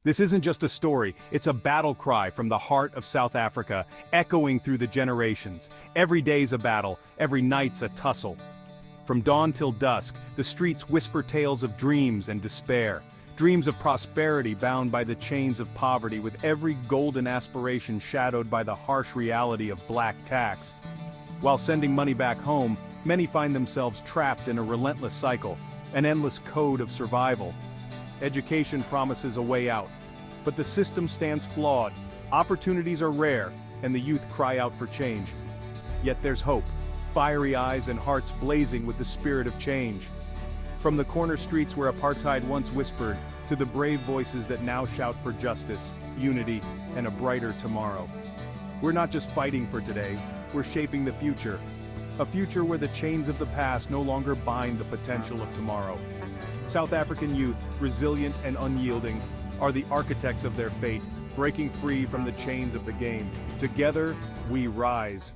This isn't just a story, it's a battle cry from the heart of South Africa, echoing through the generations. Every day's a battle, every night's a tussle. From dawn till dusk, the streets whisper tales of dreams and despair. Dreams of prosperity bound by the chains of poverty, with every golden aspiration shadowed by the harsh reality of black tax. While sending money back home, many find themselves trapped in a relentless cycle, an endless code of survival. Education promises a way out, but the system stands flawed. Opportunities are rare, and the youth cry out for change. Yet there's hope, fiery eyes and hearts blazing with the spirit of change. From the corner streets where apartheid once whispered, to the brave voices that now shout for justice, unity, and a brighter tomorrow. We're not just fighting for today, we're shaping the future. A future where the chains of the past no longer bind the potential of tomorrow. South African youth, resilient and unyielding, are the architects of their fate, breaking free from the chains of the game. Together, we rise.